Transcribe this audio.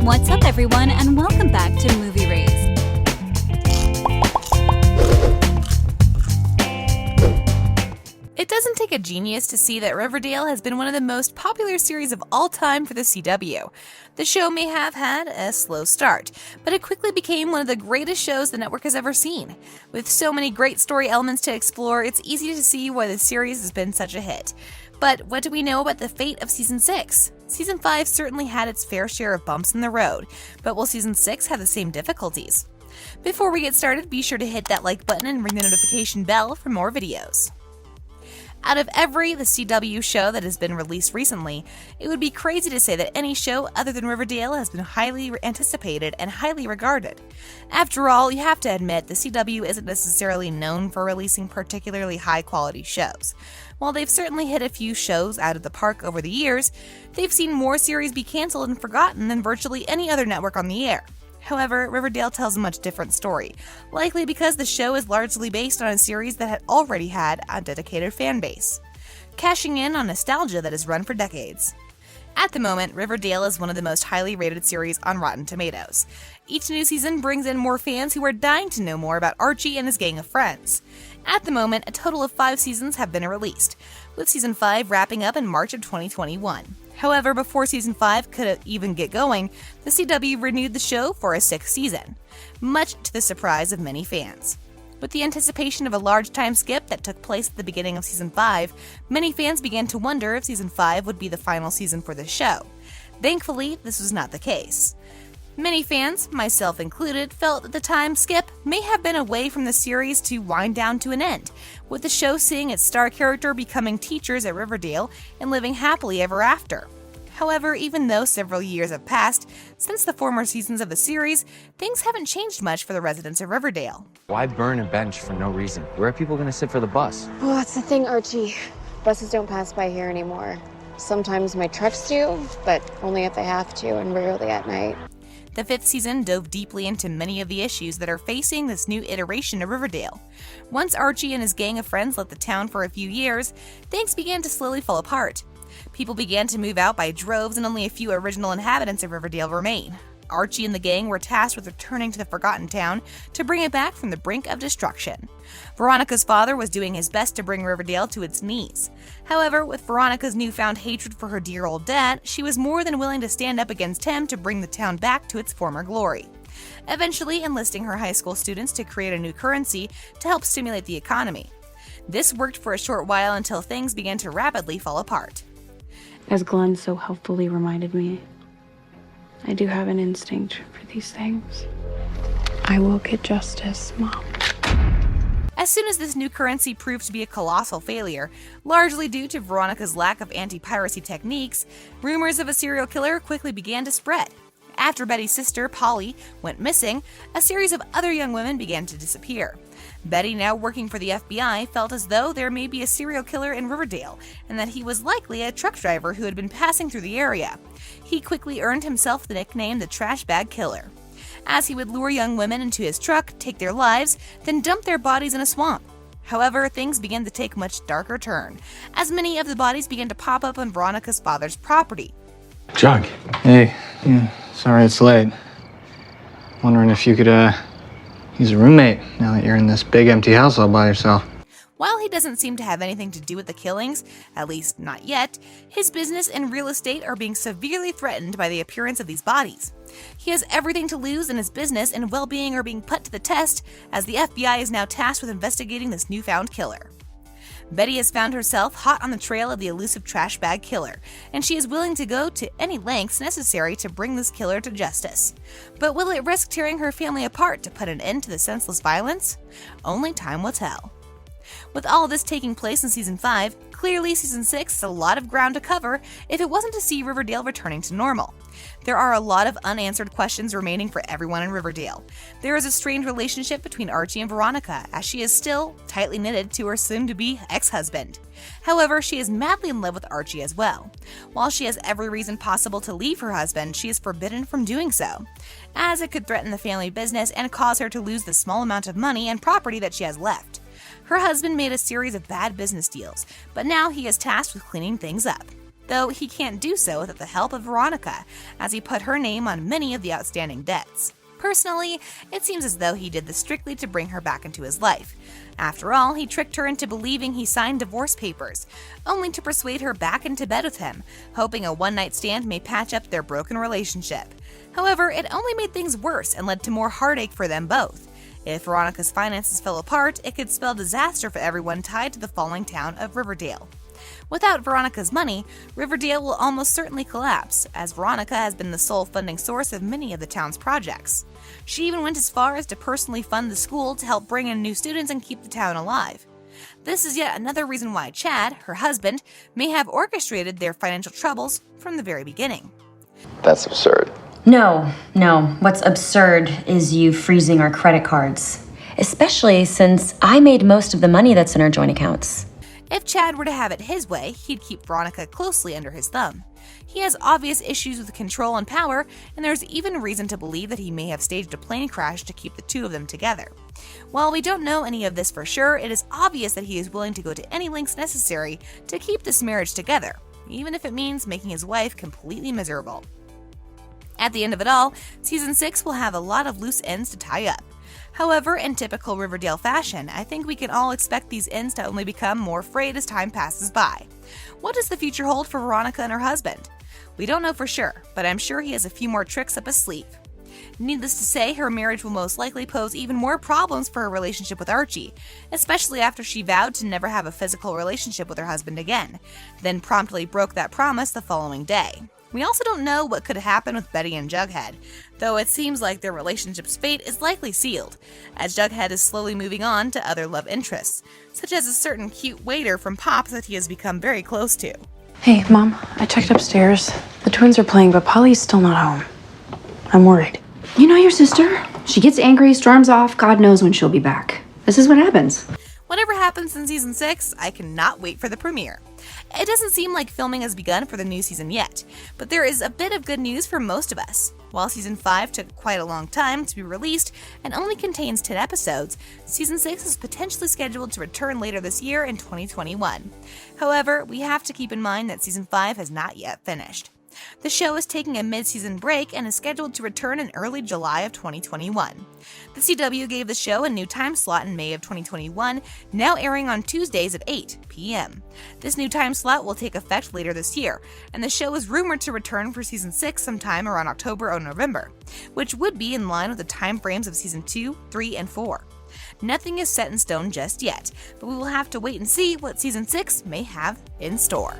What's up, everyone, and welcome back to Movie Raise. It doesn't take a genius to see that Riverdale has been one of the most popular series of all time for the CW. The show may have had a slow start, but it quickly became one of the greatest shows the network has ever seen. With so many great story elements to explore, it's easy to see why the series has been such a hit. But what do we know about the fate of Season 6? Season 5 certainly had its fair share of bumps in the road, but will Season 6 have the same difficulties? Before we get started, be sure to hit that like button and ring the notification bell for more videos. Out of the CW show that has been released recently, it would be crazy to say that any show other than Riverdale has been highly anticipated and highly regarded. After all, you have to admit the CW isn't necessarily known for releasing particularly high-quality shows. While they've certainly hit a few shows out of the park over the years, they've seen more series be canceled and forgotten than virtually any other network on the air. However, Riverdale tells a much different story, likely because the show is largely based on a series that had already had a dedicated fan base, cashing in on nostalgia that has run for decades. At the moment, Riverdale is one of the most highly rated series on Rotten Tomatoes. Each new season brings in more fans who are dying to know more about Archie and his gang of friends. At the moment, a total of 5 seasons have been released, with Season 5 wrapping up in March of 2021. However, before Season 5 could even get going, the CW renewed the show for a 6th season, much to the surprise of many fans. With the anticipation of a large time skip that took place at the beginning of Season 5, many fans began to wonder if Season 5 would be the final season for the show. Thankfully, this was not the case. Many fans, myself included, felt that the time skip may have been a way from the series to wind down to an end, with the show seeing its star character becoming teachers at Riverdale and living happily ever after. However, even though several years have passed since the former seasons of the series, things haven't changed much for the residents of Riverdale. Why burn a bench for no reason? Where are people going to sit for the bus? Well, that's the thing, Archie. Buses don't pass by here anymore. Sometimes my trucks do, but only if they have to, and rarely at night. The 5th season dove deeply into many of the issues that are facing this new iteration of Riverdale. Once Archie and his gang of friends left the town for a few years, things began to slowly fall apart. People began to move out by droves and only a few original inhabitants of Riverdale remain. Archie and the gang were tasked with returning to the forgotten town to bring it back from the brink of destruction. Veronica's father was doing his best to bring Riverdale to its knees. However, with Veronica's newfound hatred for her dear old dad, she was more than willing to stand up against him to bring the town back to its former glory, eventually enlisting her high school students to create a new currency to help stimulate the economy. This worked for a short while until things began to rapidly fall apart. As Glenn so helpfully reminded me, I do have an instinct for these things. I will get justice, Mom. As soon as this new currency proved to be a colossal failure, largely due to Veronica's lack of anti-piracy techniques, rumors of a serial killer quickly began to spread. After Betty's sister, Polly, went missing, a series of other young women began to disappear. Betty, now working for the FBI, felt as though there may be a serial killer in Riverdale, and that he was likely a truck driver who had been passing through the area. He quickly earned himself the nickname the Trash Bag Killer, as he would lure young women into his truck, take their lives, then dump their bodies in a swamp. However, things began to take a much darker turn, as many of the bodies began to pop up on Veronica's father's property. Jug. Hey, yeah, sorry it's late. Wondering if you could, use a roommate now that you're in this big empty house all by yourself. While he doesn't seem to have anything to do with the killings, at least not yet, his business and real estate are being severely threatened by the appearance of these bodies. He has everything to lose, and his business and well-being are being put to the test as the FBI is now tasked with investigating this newfound killer. Betty has found herself hot on the trail of the elusive trash bag killer, and she is willing to go to any lengths necessary to bring this killer to justice. But will it risk tearing her family apart to put an end to the senseless violence? Only time will tell. With all this taking place in Season 5, clearly Season 6 is a lot of ground to cover if it wasn't to see Riverdale returning to normal. There are a lot of unanswered questions remaining for everyone in Riverdale. There is a strained relationship between Archie and Veronica, as she is still tightly knitted to her soon-to-be ex-husband. However, she is madly in love with Archie as well. While she has every reason possible to leave her husband, she is forbidden from doing so, as it could threaten the family business and cause her to lose the small amount of money and property that she has left. Her husband made a series of bad business deals, but now he is tasked with cleaning things up. though he can't do so without the help of Veronica, as he put her name on many of the outstanding debts. Personally, it seems as though he did this strictly to bring her back into his life. After all, he tricked her into believing he signed divorce papers, only to persuade her back into bed with him, hoping a one-night stand may patch up their broken relationship. However, it only made things worse and led to more heartache for them both. If Veronica's finances fell apart, it could spell disaster for everyone tied to the falling town of Riverdale. Without Veronica's money, Riverdale will almost certainly collapse, as Veronica has been the sole funding source of many of the town's projects. She even went as far as to personally fund the school to help bring in new students and keep the town alive. This is yet another reason why Chad, her husband, may have orchestrated their financial troubles from the very beginning. That's absurd. No. What's absurd is you freezing our credit cards. Especially since I made most of the money that's in our joint accounts. If Chad were to have it his way, he'd keep Veronica closely under his thumb. He has obvious issues with control and power, and there's even reason to believe that he may have staged a plane crash to keep the two of them together. While we don't know any of this for sure, it is obvious that he is willing to go to any lengths necessary to keep this marriage together, even if it means making his wife completely miserable. At the end of it all, Season 6 will have a lot of loose ends to tie up. However, in typical Riverdale fashion, I think we can all expect these ends to only become more frayed as time passes by. What does the future hold for Veronica and her husband? We don't know for sure, but I'm sure he has a few more tricks up his sleeve. Needless to say, her marriage will most likely pose even more problems for her relationship with Archie, especially after she vowed to never have a physical relationship with her husband again, then promptly broke that promise the following day. We also don't know what could happen with Betty and Jughead, though it seems like their relationship's fate is likely sealed, as Jughead is slowly moving on to other love interests, such as a certain cute waiter from Pops that he has become very close to. Hey, Mom, I checked upstairs. The twins are playing, but Polly's still not home. I'm worried. You know your sister. She gets angry, storms off, God knows when she'll be back. This is what happens. Whatever happens in Season 6, I cannot wait for the premiere. It doesn't seem like filming has begun for the new season yet, but there is a bit of good news for most of us. While Season 5 took quite a long time to be released and only contains 10 episodes, Season 6 is potentially scheduled to return later this year in 2021. However, we have to keep in mind that Season 5 has not yet finished. The show is taking a mid-season break and is scheduled to return in early July of 2021. The CW gave the show a new time slot in May of 2021, now airing on Tuesdays at 8 p.m. This new time slot will take effect later this year, and the show is rumored to return for Season 6 sometime around October or November, which would be in line with the time frames of Season 2, 3, and 4. Nothing is set in stone just yet, but we will have to wait and see what Season 6 may have in store.